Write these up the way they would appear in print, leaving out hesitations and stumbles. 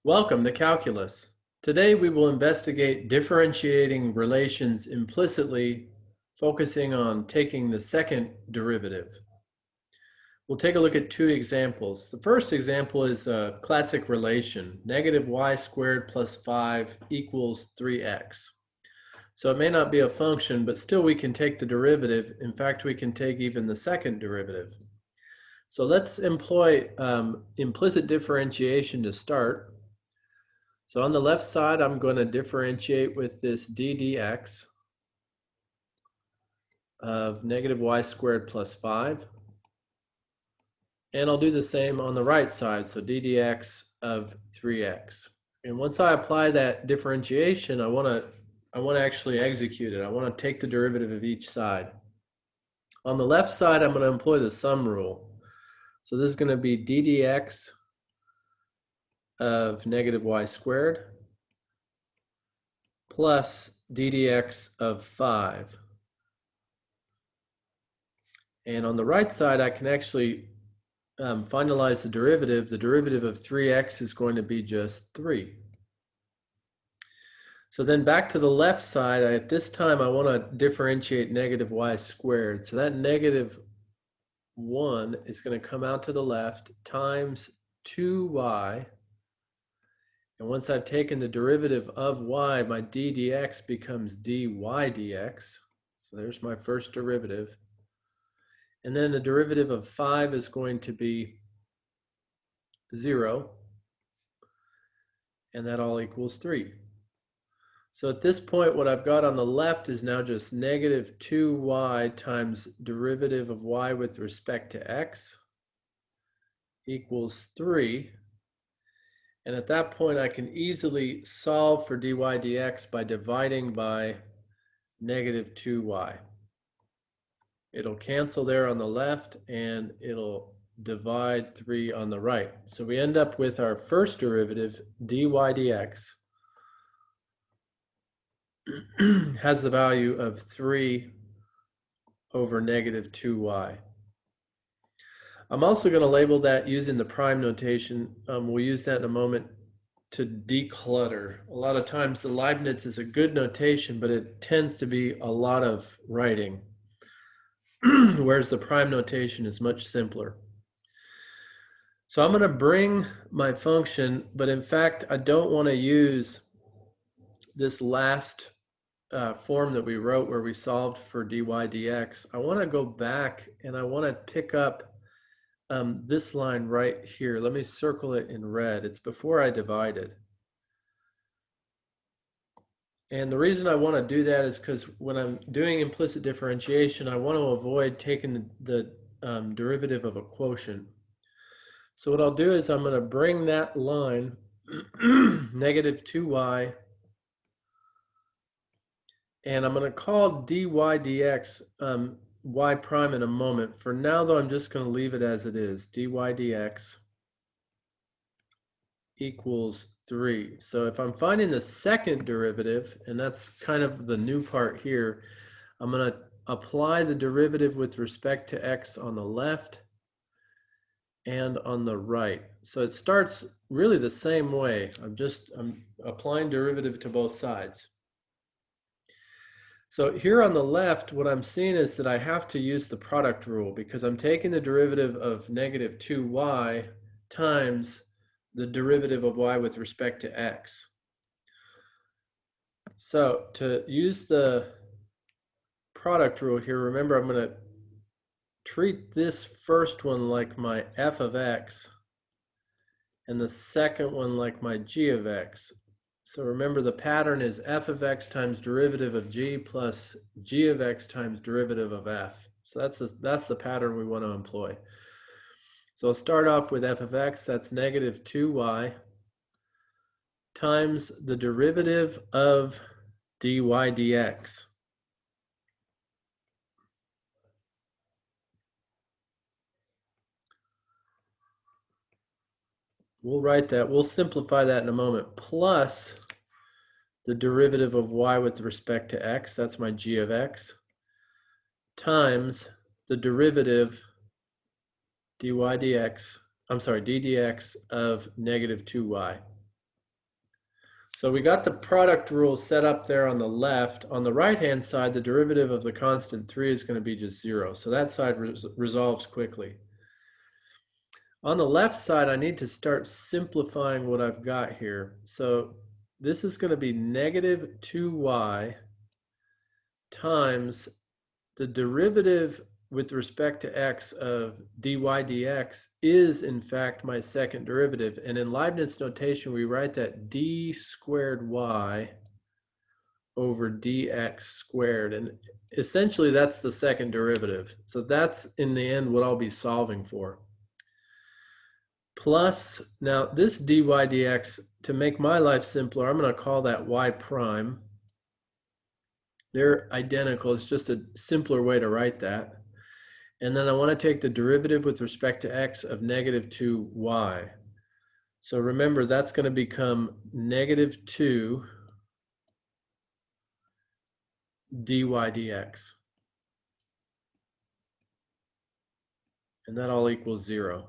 Welcome to Calculus. Today we will investigate differentiating relations implicitly, focusing on taking the second derivative. We'll take a look at two examples. The first example is a classic relation, negative y squared plus 5 equals 3x. So it may not be a function, but still we can take the derivative. In fact, we can take even the second derivative. So let's employ implicit differentiation to start. So on the left side, I'm going to differentiate with this d dx of negative y squared plus 5. And I'll do the same on the right side, so d dx of 3x. And once I apply that differentiation, I want to actually execute it. I want to take the derivative of each side. On the left side, I'm going to employ the sum rule. So this is going to be d dx of negative y squared plus d dx of 5. And on the right side, I can actually finalize the derivative. The derivative of 3x is going to be just 3. So then back to the left side, at this time, I want to differentiate negative y squared. So that negative 1 is going to come out to the left times 2y. And once I've taken the derivative of y, my d dx becomes dy dx. So there's my first derivative. And then the derivative of 5 is going to be 0. And that all equals 3. So at this point, what I've got on the left is now just negative 2y times derivative of y with respect to x equals 3. And at that point, I can easily solve for dy dx by dividing by negative 2y. It'll cancel there on the left, and it'll divide 3 on the right. So we end up with our first derivative, dy dx, has the value of 3 over negative 2y. I'm also going to label that using the prime notation. We'll use that in a moment to declutter. A lot of times the Leibniz is a good notation, but it tends to be a lot of writing, whereas the prime notation is much simpler. So I'm going to bring my function, but in fact, I don't want to use this last form that we wrote where we solved for dy dx. I want to go back and I want to pick up this line right here. Let me circle it in red. It's before I divided. And the reason I want to do that is because when I'm doing implicit differentiation, I want to avoid taking the derivative of a quotient. So what I'll do is I'm going to bring that line, negative 2y, and I'm going to call dy dx y prime in a moment. For now, though, I'm just going to leave it as it is. Dy dx equals 3. So if I'm finding the second derivative, and that's kind of the new part here, I'm going to apply the derivative with respect to x on the left and on the right. So it starts really the same way. I'm applying derivative to both sides. So here on the left, what I'm seeing is that I have to use the product rule because I'm taking the derivative of negative 2y times the derivative of y with respect to x. So to use the product rule here, remember I'm going to treat this first one like my f of x and the second one like my g of x. So remember the pattern is f of x times derivative of g plus g of x times derivative of f. So that's the pattern we want to employ. So I'll start off with f of x, that's negative 2y times the derivative of dy dx. We'll write that, we'll simplify that in a moment, plus the derivative of y with respect to x, that's my g of x, times the derivative dy dx, I'm sorry, d dx of negative 2y. So we got the product rule set up there on the left. On the right-hand side, the derivative of the constant 3 is going to be just 0. So that side resolves quickly. On the left side, I need to start simplifying what I've got here. So this is going to be negative 2y times the derivative with respect to x of dy dx is in fact my second derivative. And in Leibniz notation, we write that d squared y over dx squared. And essentially that's the second derivative. So that's in the end what I'll be solving for. Plus, now this dy dx, to make my life simpler, I'm going to call that y prime. They're identical. It's just a simpler way to write that. And then I want to take the derivative with respect to x of negative 2y. So remember, that's going to become negative 2 dy dx. And that all equals 0.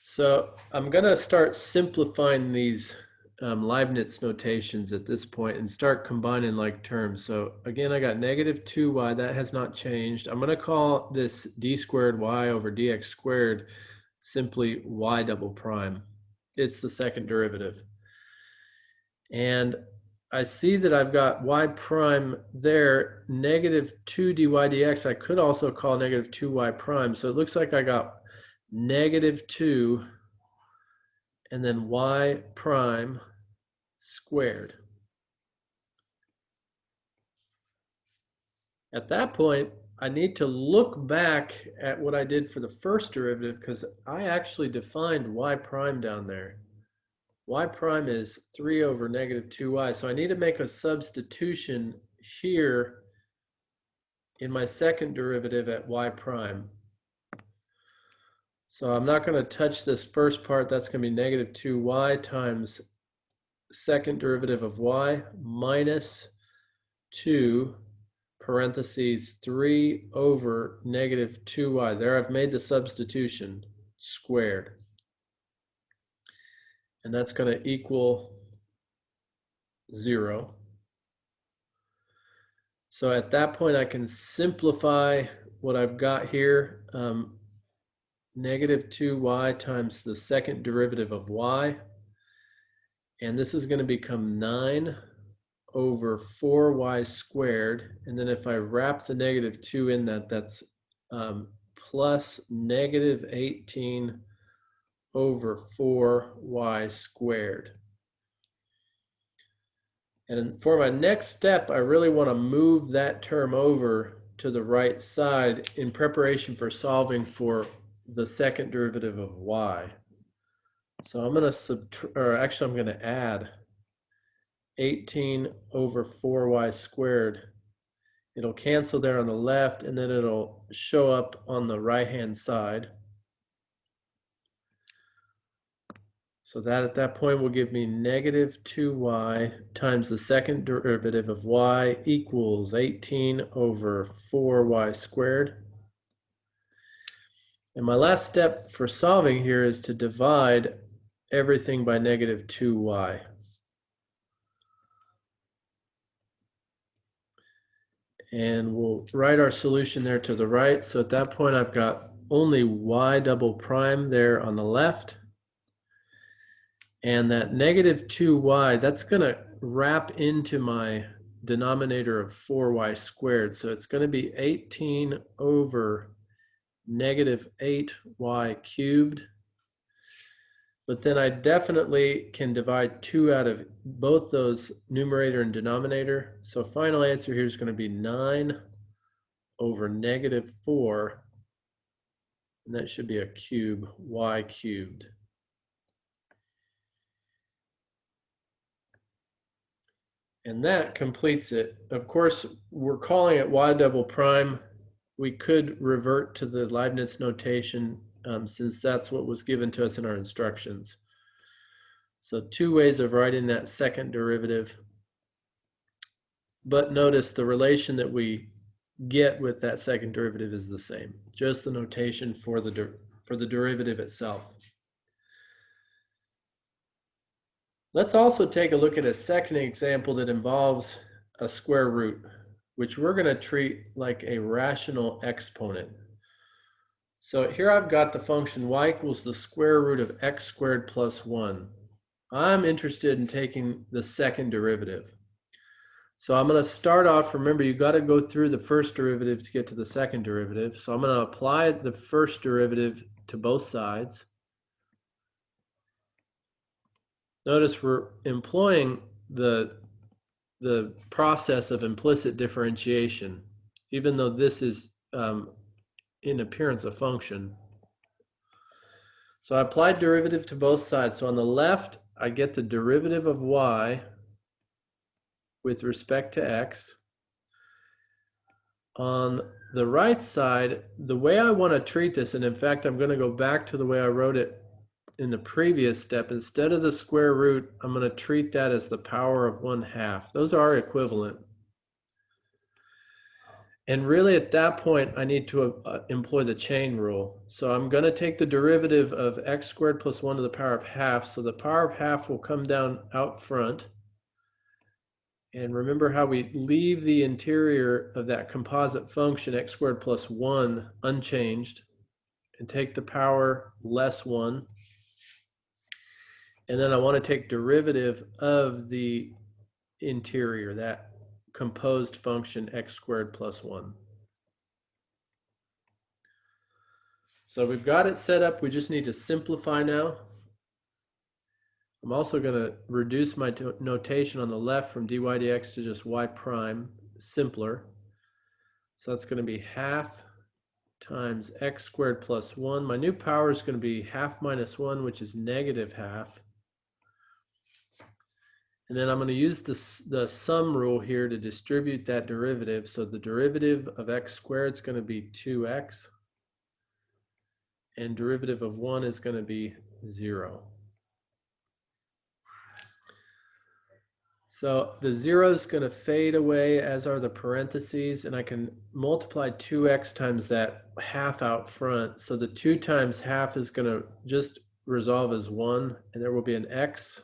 So I'm going to start simplifying these Leibniz notations at this point and start combining like terms. So again, I got negative 2y, that has not changed. I'm going to call this d squared y over dx squared simply y double prime. It's the second derivative. And I see that I've got y prime there, negative 2 dy dx. I could also call negative 2y prime. So it looks like I got negative 2 and then y prime squared. At that point, I need to look back at what I did for the first derivative because I actually defined y prime down there. Y prime is 3 over negative 2y. So I need to make a substitution here in my second derivative at y prime. So I'm not going to touch this first part. That's going to be negative 2y times second derivative of y minus 2 parentheses 3 over negative 2y. There I've made the substitution squared. And that's going to equal 0. So at that point I can simplify what I've got here. Negative 2y times the second derivative of y. And this is going to become 9 over 4y squared. And then if I wrap the negative 2 in that, that's plus negative 18 over 4y squared. And for my next step, I really want to move that term over to the right side in preparation for solving for the second derivative of y. So I'm going to add 18 over 4y squared. It'll cancel there on the left, and then it'll show up on the right-hand side. So that at that point will give me negative 2y times the second derivative of y equals 18 over 4y squared. And my last step for solving here is to divide everything by negative 2y. And we'll write our solution there to the right. So at that point, I've got only y double prime there on the left. And that negative 2y, that's going to wrap into my denominator of 4y squared. So it's going to be 18 over negative 8y cubed. But then I definitely can divide 2 out of both those numerator and denominator. So final answer here is going to be 9 over negative 4. And that should be a cube, y cubed. And that completes it. Of course, we're calling it y double prime. We could revert to the Leibniz notation since that's what was given to us in our instructions. So 2 ways of writing that second derivative. But notice the relation that we get with that second derivative is the same, just the notation for the derivative itself. Let's also take a look at a second example that involves a square root, which we're going to treat like a rational exponent. So here I've got the function y equals the square root of x squared plus 1. I'm interested in taking the second derivative. So I'm going to start off, remember you got to go through the first derivative to get to the second derivative. So I'm going to apply the first derivative to both sides. Notice we're employing the process of implicit differentiation, even though this is in appearance a function. So I applied derivative to both sides. So on the left, I get the derivative of y with respect to x. On the right side, the way I want to treat this, and in fact, I'm going to go back to the way I wrote it in the previous step. Instead of the square root, I'm going to treat that as the power of 1/2. Those are equivalent. And really at that point, I need to employ the chain rule. So I'm going to take the derivative of x squared plus 1 to the power of half. So the power of half will come down out front. And remember how we leave the interior of that composite function x squared plus 1 unchanged and take the power less 1. And then I want to take derivative of the interior, that composed function x squared plus 1. So we've got it set up. We just need to simplify now. I'm also going to reduce my notation on the left from dy dx to just y prime, simpler. So that's going to be half times x squared plus 1. My new power is going to be half minus 1, which is negative half. And then I'm going to use the sum rule here to distribute that derivative. So the derivative of x squared is going to be 2x. And derivative of 1 is going to be 0. So the 0 is going to fade away, as are the parentheses, and I can multiply 2x times that half out front. So the 2 times half is going to just resolve as 1, and there will be an x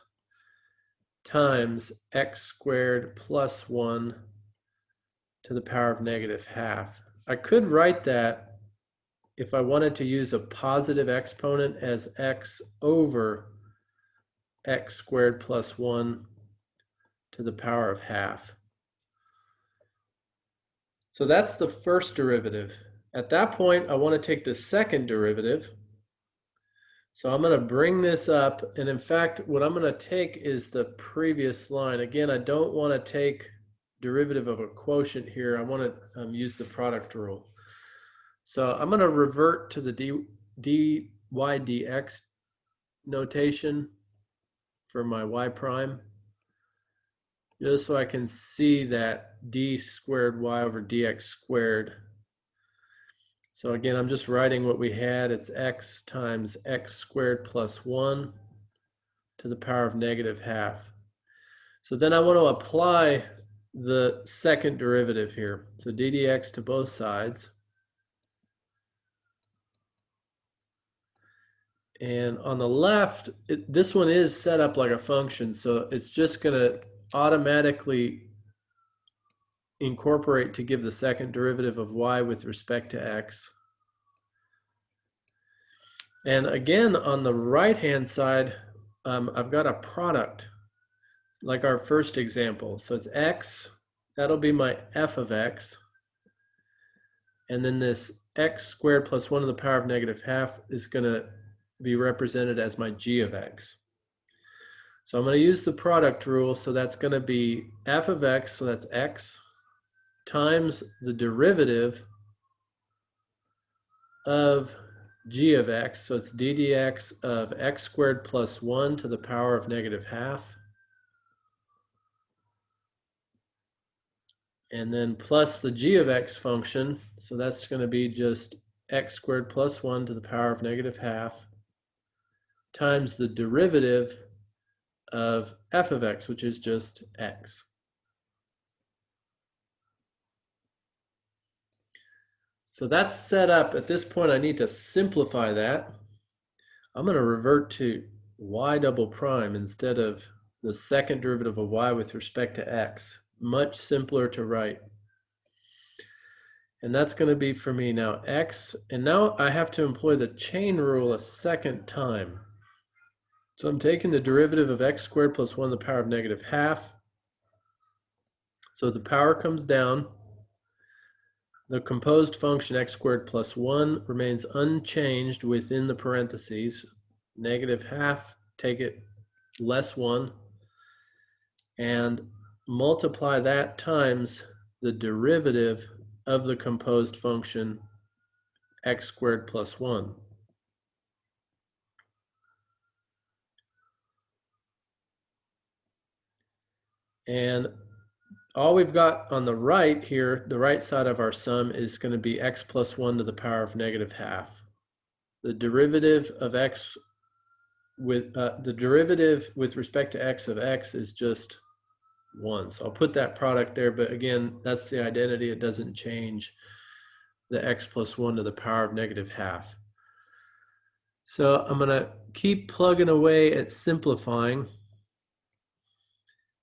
times x squared plus 1 to the power of negative half. I could write that if I wanted to use a positive exponent as x over x squared plus 1 to the power of half. So that's the first derivative. At that point, I want to take the second derivative. So I'm going to bring this up. And in fact, what I'm going to take is the previous line. Again, I don't want to take derivative of a quotient here. I want to use the product rule. So I'm going to revert to the dy dx notation for my y prime, just so I can see that d squared y over dx squared. So again, I'm just writing what we had. It's x times x squared plus 1 to the power of negative half. So then I want to apply the second derivative here. So d dx to both sides. And on the left, this one is set up like a function. So it's just going to automatically incorporate to give the second derivative of y with respect to x. And again, on the right-hand side, I've got a product, like our first example. So it's x, that'll be my f of x. And then this x squared plus 1 to the power of negative half is going to be represented as my g of x. So I'm going to use the product rule. So that's going to be f of x, so that's x, times the derivative of g of x. So it's d dx of x squared plus 1 to the power of negative half. And then plus the g of x function. So that's going to be just x squared plus 1 to the power of negative half times the derivative of f of x, which is just x. So that's set up. At this point, I need to simplify that. I'm going to revert to y double prime instead of the second derivative of y with respect to x. Much simpler to write. And that's going to be for me now x, and now I have to employ the chain rule a second time. So I'm taking the derivative of x squared plus 1 to the power of negative half. So the power comes down. The composed function x squared plus 1 remains unchanged within the parentheses. Negative half, take it less 1, and multiply that times the derivative of the composed function x squared plus 1. And all we've got on the right here, the right side of our sum, is going to be x plus 1 to the power of negative half. The derivative of x with respect to x of x is just 1. So I'll put that product there, but again, that's the identity. It doesn't change the x plus 1 to the power of negative half. So I'm going to keep plugging away at simplifying.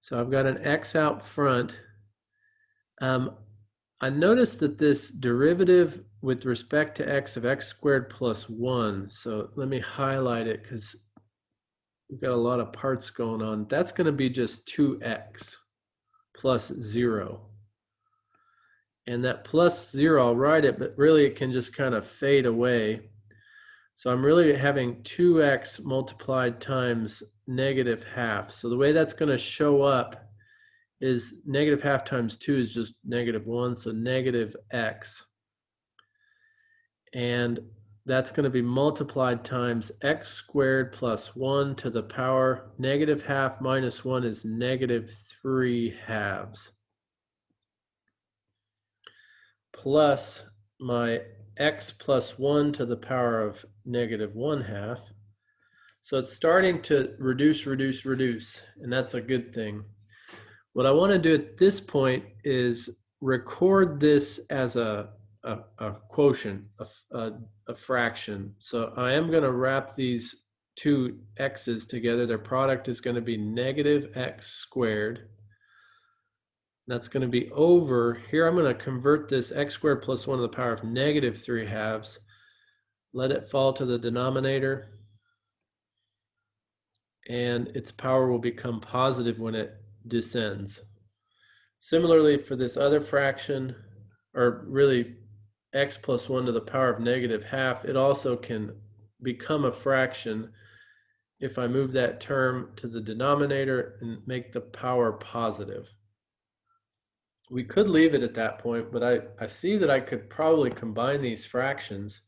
So I've got an x out front. I noticed that this derivative with respect to x of x squared plus 1, so let me highlight it because we've got a lot of parts going on. That's going to be just 2x plus 0. And that plus 0, I'll write it, but really it can just kind of fade away. So I'm really having 2x multiplied times negative half. So the way that's going to show up is negative half times 2 is just negative 1, so negative x. And that's going to be multiplied times x squared plus 1 to the power negative half minus 1 is negative 3 halves. Plus my x plus 1 to the power of negative 1 half. So it's starting to reduce, and that's a good thing. What I want to do at this point is record this as a quotient, a fraction. So I am going to wrap these two x's together. Their product is going to be negative x squared. That's going to be over. Here I'm going to convert this x squared plus 1 to the power of negative 3 halves. Let it fall to the denominator. And its power will become positive when it descends. Similarly, for this other fraction, or really x plus 1 to the power of negative half, it also can become a fraction if I move that term to the denominator and make the power positive. We could leave it at that point, but I see that I could probably combine these fractions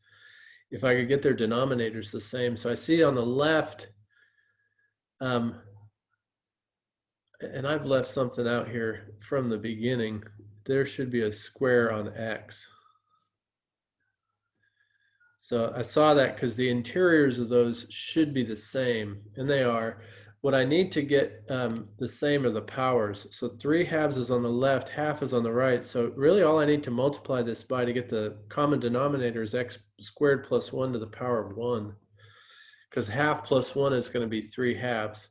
if I could get their denominators the same. So I see on the left, and I've left something out here from the beginning. There should be a square on x. So I saw that because the interiors of those should be the same, and they are. What I need to get the same are the powers. So 3 halves is on the left, half is on the right. So really all I need to multiply this by to get the common denominator is x squared plus 1 to the power of 1. Because half plus 1 is going to be 3 halves.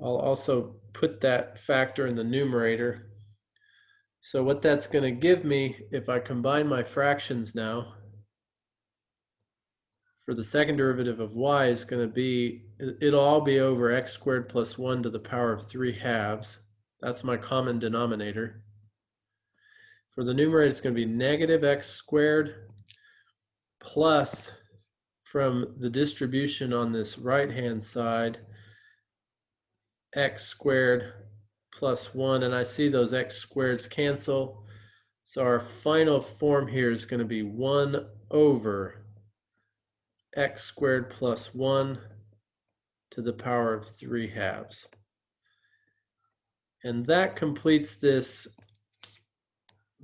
I'll also put that factor in the numerator. So what that's going to give me, if I combine my fractions now, for the second derivative of y is going to be, it'll all be over x squared plus 1 to the power of 3 halves. That's my common denominator. For the numerator, it's going to be negative x squared plus, from the distribution on this right-hand side, x squared plus 1, and I see those x squareds cancel. So our final form here is going to be 1 over x squared plus 1 to the power of 3 halves. And that completes this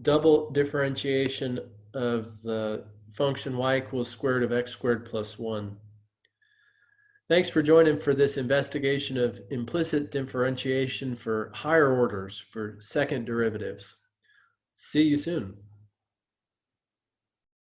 double differentiation of the function y equals square root of x squared plus 1. Thanks for joining for this investigation of implicit differentiation for higher orders for second derivatives. See you soon.